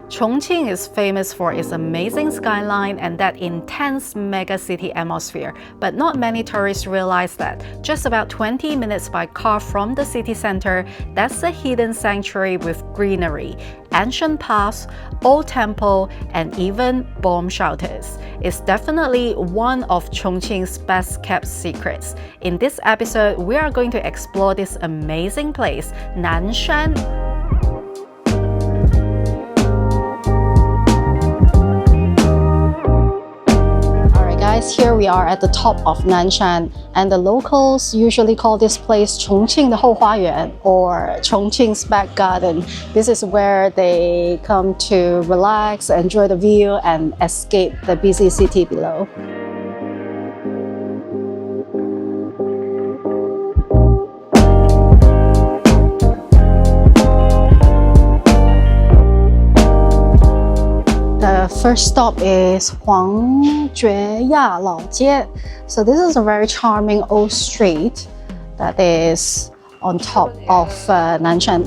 Chongqing is famous for its amazing skyline and that intense megacity atmosphere, but not many tourists realize that just about 20 minutes by car from the city center, that's a hidden sanctuary with greenery, ancient paths, old temple, and even bomb shelters. It's definitely one of Chongqing's best-kept secrets. In this episode, we are going to explore this amazing place, Nanshan. Here we are at the top of Nanshan, and the locals usually call this place Chongqing the Huangjueya or Chongqing's back garden. This is where they come to relax, enjoy the view, and escape the busy city below. The first stop is Huangjueya Old Street. So this is a very charming old street that is on top of Nanshan.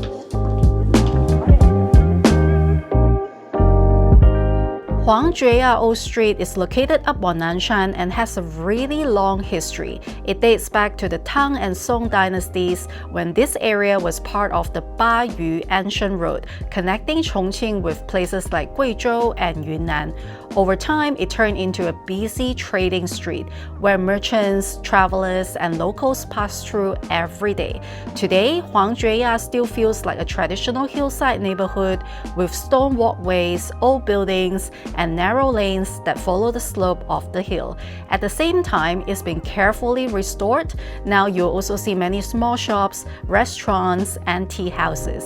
Huangjueya Old Street is located up on Nanshan and has a really long history. It dates back to the Tang and Song dynasties when this area was part of the Bayu ancient road connecting Chongqing with places like Guizhou and Yunnan. Over time, it turned into a busy trading street where merchants, travelers, and locals pass through every day. Today, Huangjueya still feels like a traditional hillside neighborhood with stone walkways, old buildings, and narrow lanes that follow the slope of the hill. At the same time, it's been carefully restored. Now you'll also see many small shops, restaurants, and tea houses.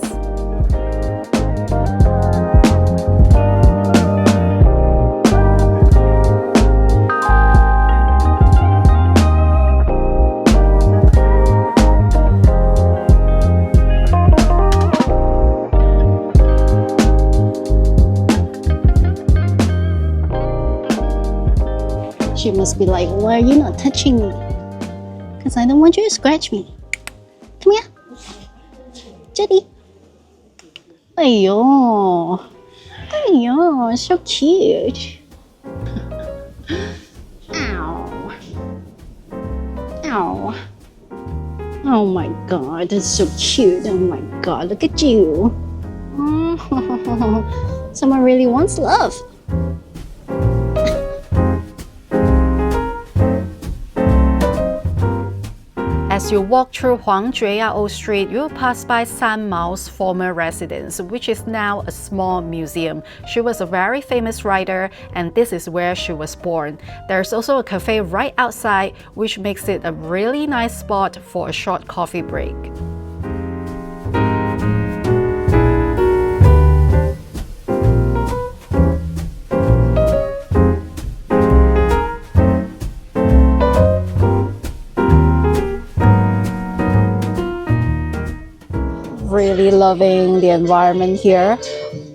She must be like, why are you not touching me? Because I don't want you to scratch me. Come here. Jetty. Ayo. Ayo, so cute. Ow. Ow. Oh my god, that's so cute. Oh my god, look at you. Oh, someone really wants love. As you walk through Huangjueya Old Street, you'll pass by San Mao's former residence, which is now a small museum. She was a very famous writer, and this is where she was born. There's also a cafe right outside, which makes it a really nice spot for a short coffee break. Really loving the environment here.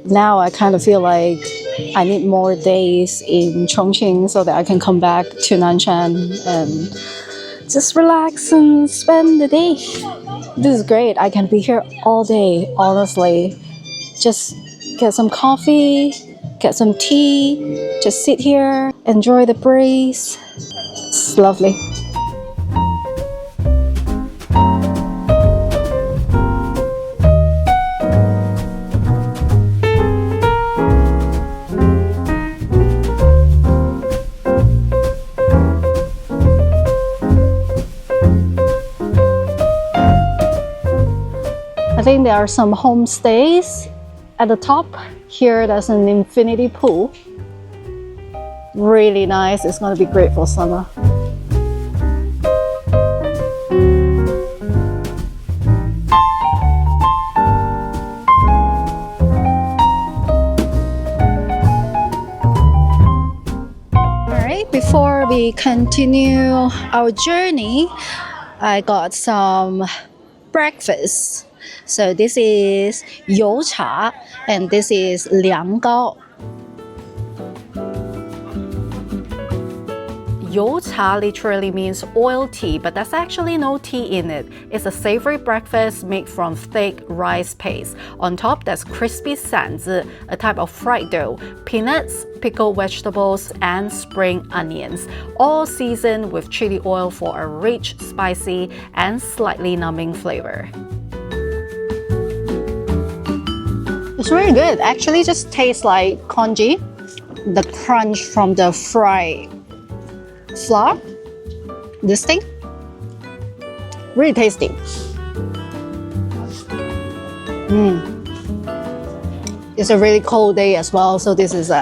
Now I kind of feel like I need more days in Chongqing so that I can come back to Nanshan and just relax and spend the day. This is great. I can be here all day, honestly. Just get some coffee, get some tea, just sit here, enjoy the breeze. It's lovely. I think there are some homestays at the top. Here there's an infinity pool. Really nice. It's going to be great for summer. Alright, before we continue our journey, I got some breakfast. So this is 油茶 and this is 凉糕. Youcha literally means oil tea, but there's actually no tea in it. It's a savory breakfast made from thick rice paste. On top, there's crispy sanzi, a type of fried dough, peanuts, pickled vegetables, and spring onions, all seasoned with chili oil for a rich, spicy, and slightly numbing flavor. It's really good. Actually, just tastes like congee, the crunch from the fried flour. This thing, really tasty. It's a really cold day as well, so this is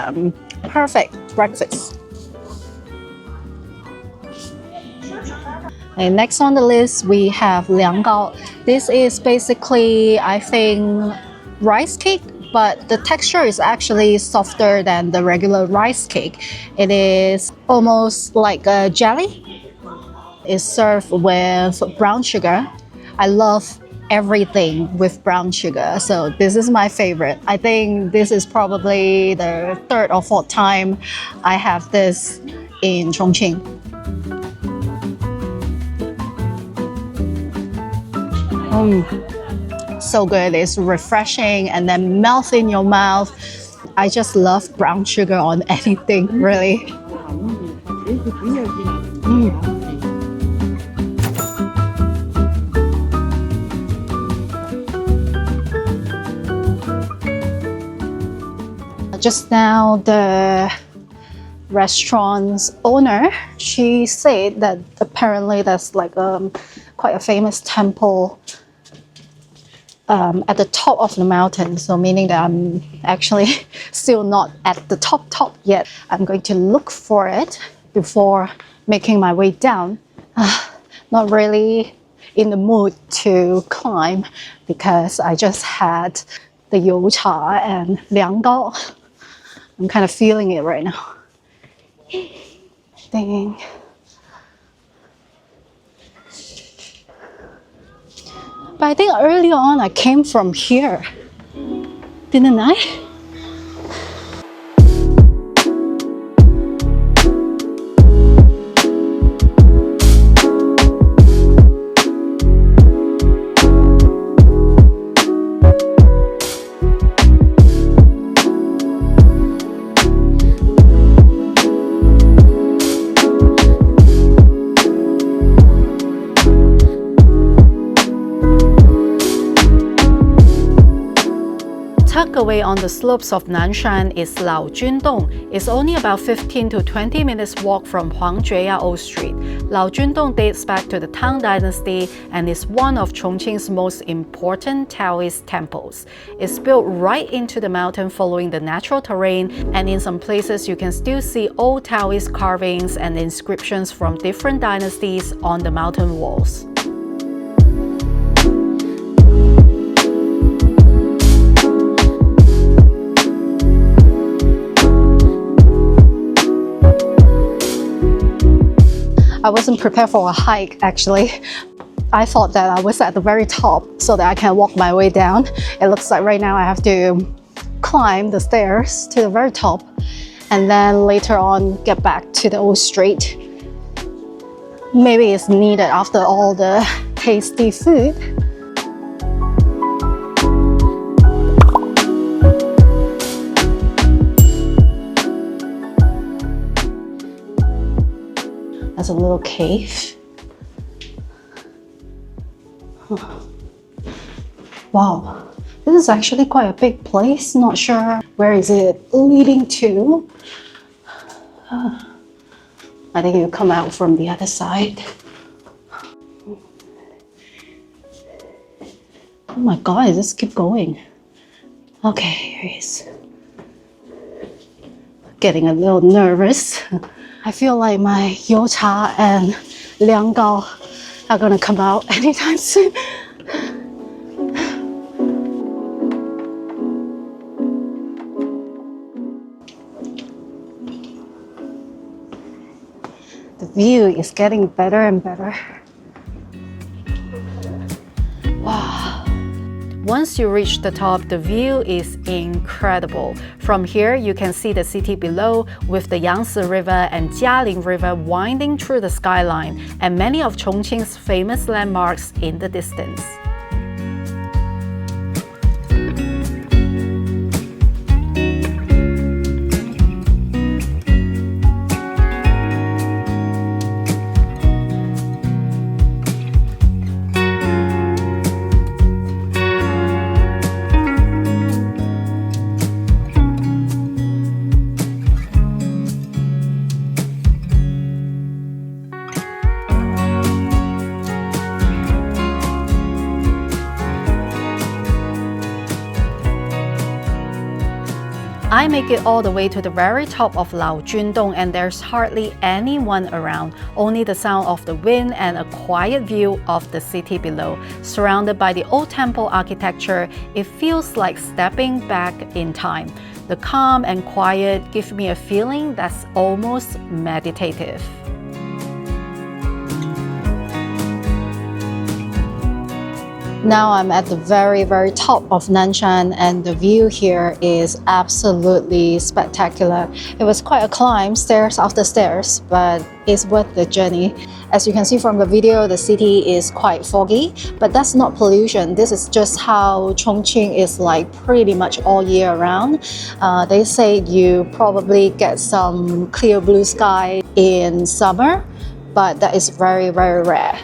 perfect breakfast. And next on the list, we have lianggao. This is basically, I think, rice cake, but the texture is actually softer than the regular rice cake. It is almost like a jelly. It's served with brown sugar. I love everything with brown sugar, so this is my favorite. I think this is probably the third or fourth time I have this in Chongqing. So good. It's refreshing and then melts in your mouth. I just love brown sugar on anything, really. Just now, the restaurant's owner, she said that apparently there's like quite a famous temple at the top of the mountain, so meaning that I'm actually still not at the top yet. I'm going to look for it before making my way down. Not really in the mood to climb because I just had the youcha and lianggao. I'm kind of feeling it right now. Dang. But I think earlier on I came from here, didn't I? Tucked away on the slopes of Nanshan is Laojun. It's only about 15 to 20 minutes walk from Huangjueya Old Street. Laojun dates back to the Tang Dynasty and is one of Chongqing's most important Taoist temples. It's built right into the mountain following the natural terrain, and in some places you can still see old Taoist carvings and inscriptions from different dynasties on the mountain walls. I wasn't prepared for a hike actually. I thought that I was at the very top so that I can walk my way down. It looks like right now I have to climb the stairs to the very top and then later on get back to the old street. Maybe it's needed after all the tasty food. There's a little cave. Wow, this is actually quite a big place. Not sure where is it leading to. I think you come out from the other side. Oh my god, just keep going. Okay, here it is. Getting a little nervous. I feel like my youcha and lianggao are gonna come out anytime soon. The view is getting better and better. Wow. Once you reach the top, the view is incredible. From here, you can see the city below with the Yangtze River and Jialing River winding through the skyline and many of Chongqing's famous landmarks in the distance. I make it all the way to the very top of Laojun and there's hardly anyone around, only the sound of the wind and a quiet view of the city below. Surrounded by the old temple architecture, it feels like stepping back in time. The calm and quiet give me a feeling that's almost meditative. Now I'm at the very top of Nanshan and the view here is absolutely spectacular. It was quite a climb, stairs after stairs, but it's worth the journey. As you can see from the video, the city is quite foggy, but that's not pollution. This is just how Chongqing is like pretty much all year round. They say you probably get some clear blue sky in summer, but that is very rare.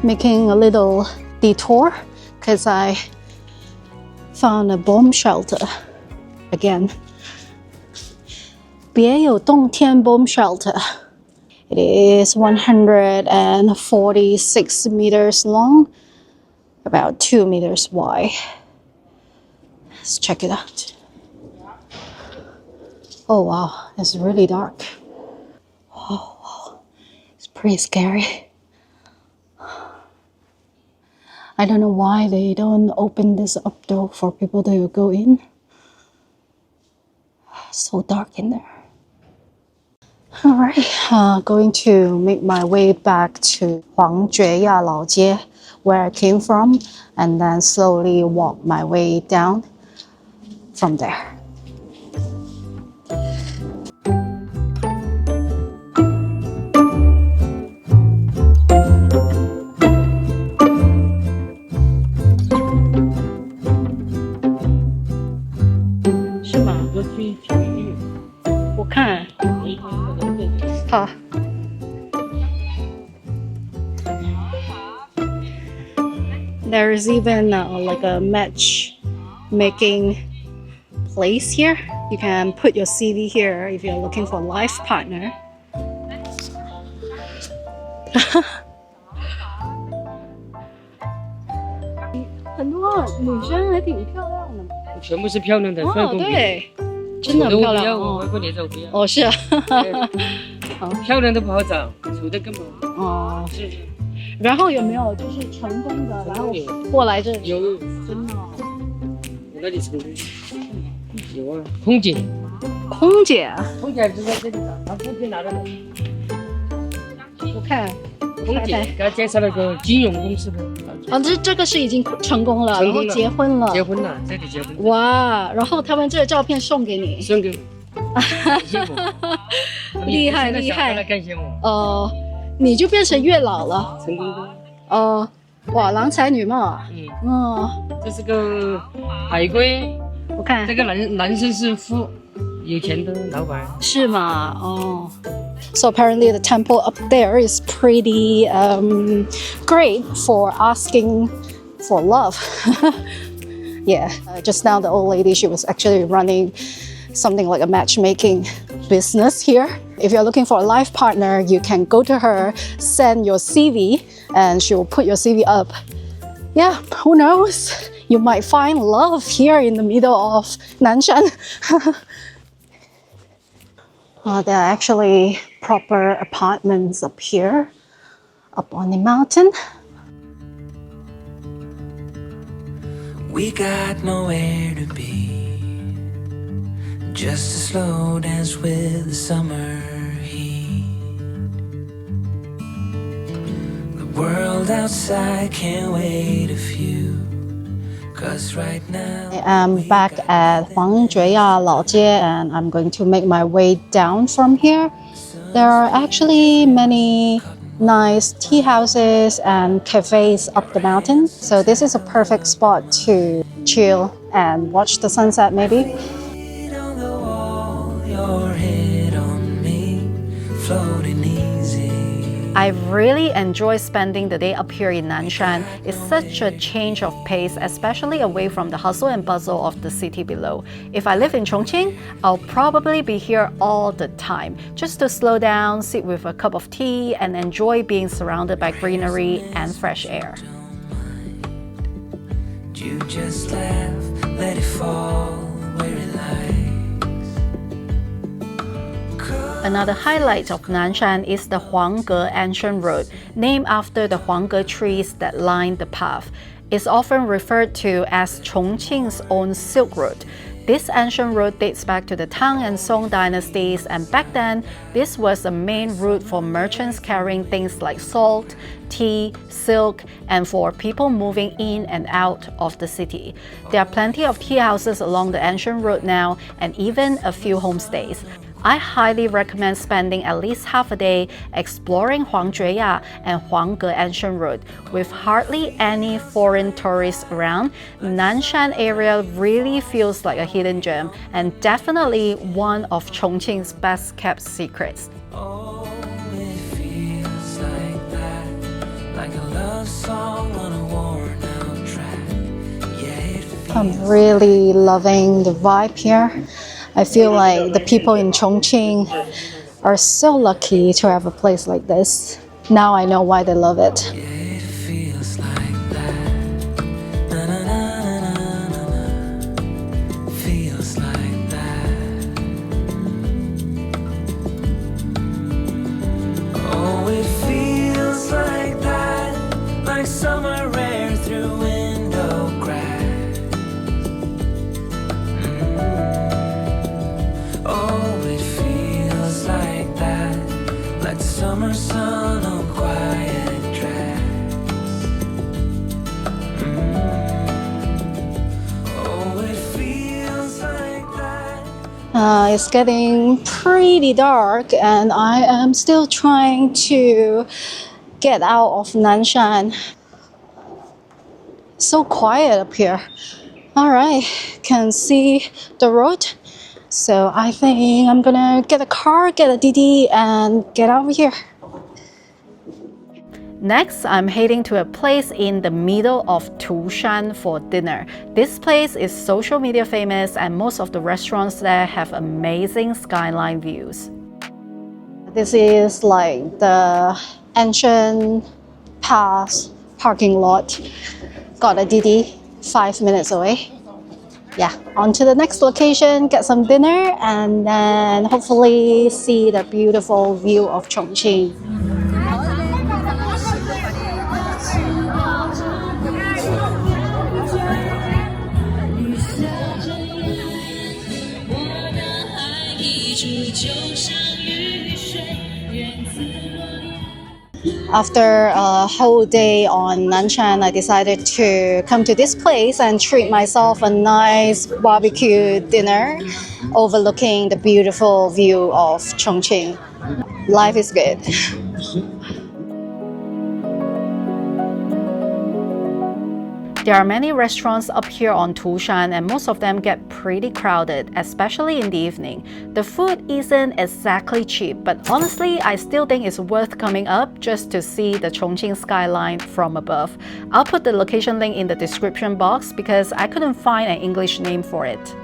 Making a little detour because I found a bomb shelter again. 别有洞天 bomb shelter. It is 146 meters long, about 2 meters wide. Let's check it out. Oh wow, it's really dark. Oh wow, it's pretty scary. I don't know why they don't open this up though for people to go in. So dark in there. Alright, going to make my way back to Huangjueya Old Street, where I came from, and then slowly walk my way down from there. There is even like a matchmaking place here. You can put your CV here if you're looking for a life partner. 很多女生还挺漂亮的，全部是漂亮的，帅公主。对，真的很漂亮。我外国脸照不要。哦，是啊。漂亮的不好找，丑的更不好。哦，是。然后有没有就是成功的，然后过来这里？有，真的。我那里成功。有啊，空姐。空姐啊？空姐就在这里找，把空姐拿到这里。我看。 空姐给他介绍了个金融公司的。啊，这个是已经成功了，然后结婚了。结婚了，这里结婚。哇，然后他们这个照片送给你。送给我。羡慕。厉害厉害。更羡慕。你就变成月老了。成功的。哇，郎才女貌啊。这是个海龟。我看这个男生是有钱的老板。是吗？哦。 So apparently the temple up there is pretty great for asking for love. Yeah, just now the old lady, she was actually running something like a matchmaking business here. If you're looking for a life partner, you can go to her, send your CV, and she will put your CV up. Yeah, who knows? You might find love here in the middle of Nanshan. There are actually proper apartments up here, up on the mountain. We got nowhere to be. just a slow dance with the summer heat. The world outside can't wait a few, 'cause right now I am back at Huangjueya Laojun and I'm going to make my way down from here. There are actually many nice tea houses and cafes up the mountain, so this is a perfect spot to chill and watch the sunset maybe. on the wall, your head on me, floating easy. I really enjoy spending the day up here in Nanshan. It's such a change of pace, especially away from the hustle and bustle of the city below. If I live in Chongqing, I'll probably be here all the time, just to slow down, sit with a cup of tea, and enjoy being surrounded by greenery and fresh air. You just laugh, let it fall where it lies. Another highlight of Nanshan is the Huangge ancient road, named after the Huangge trees that line the path. It's often referred to as Chongqing's own Silk Road. This ancient road dates back to the Tang and Song dynasties, and back then, this was a main route for merchants carrying things like salt, tea, silk, and for people moving in and out of the city. There are plenty of tea houses along the ancient road now, and even a few homestays. I highly recommend spending at least half a day exploring Huangjueya and Huangge Ancient Road. With hardly any foreign tourists around, Nanshan area really feels like a hidden gem and definitely one of Chongqing's best kept secrets. Oh, it feels like that, like a love song on a worn out track. Yeah, it feels I'm really loving the vibe here. I feel like the people in Chongqing are so lucky to have a place like this. Now I know why they love it. Yeah, it feels like that. Na na na na na na. Feels like that. Oh, it feels like that, like summer air through window crack. Oh, it feels like that, like the summer sun on quiet tracks. Oh, it feels like that. It's getting pretty dark and I am still trying to get out of Nanshan. So quiet up here. All right, can see the road. So I think I'm gonna get a car, get a Didi, and get out of here. Next, I'm heading to a place in the middle of Tushan for dinner. This place is social media famous and most of the restaurants there have amazing skyline views. This is like the ancient past parking lot. Got a Didi, 5 minutes away. Yeah, on to the next location, get some dinner, and then hopefully see the beautiful view of Chongqing. After a whole day on Nanshan, I decided to come to this place and treat myself a nice barbecue dinner overlooking the beautiful view of Chongqing. Life is good. There are many restaurants up here on Tushan and most of them get pretty crowded, especially in the evening. The food isn't exactly cheap, but honestly, I still think it's worth coming up just to see the Chongqing skyline from above. I'll put the location link in the description box because I couldn't find an English name for it.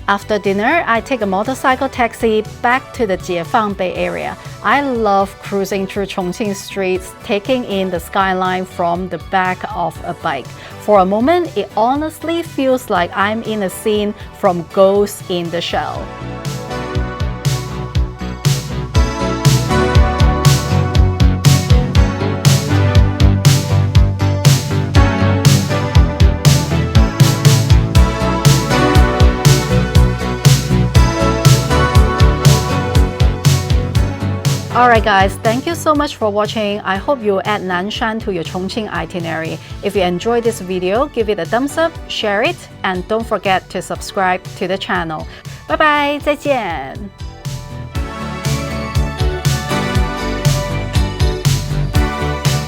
After dinner, I take a motorcycle taxi back to the Jiefang Bay area. I love cruising through Chongqing streets, taking in the skyline from the back of a bike. For a moment, it honestly feels like I'm in a scene from Ghost in the Shell. Alright guys, thank you so much for watching. I hope you add Nanshan to your Chongqing itinerary. If you enjoyed this video, give it a thumbs up, share it, and don't forget to subscribe to the channel. Bye bye, 再见!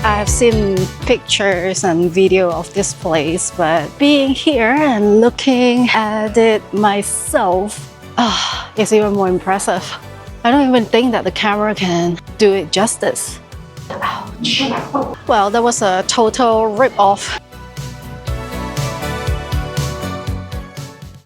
I have seen pictures and video of this place, but being here and looking at it myself is even more impressive. I don't even think that the camera can do it justice. Ouch. Well, that was a total rip-off.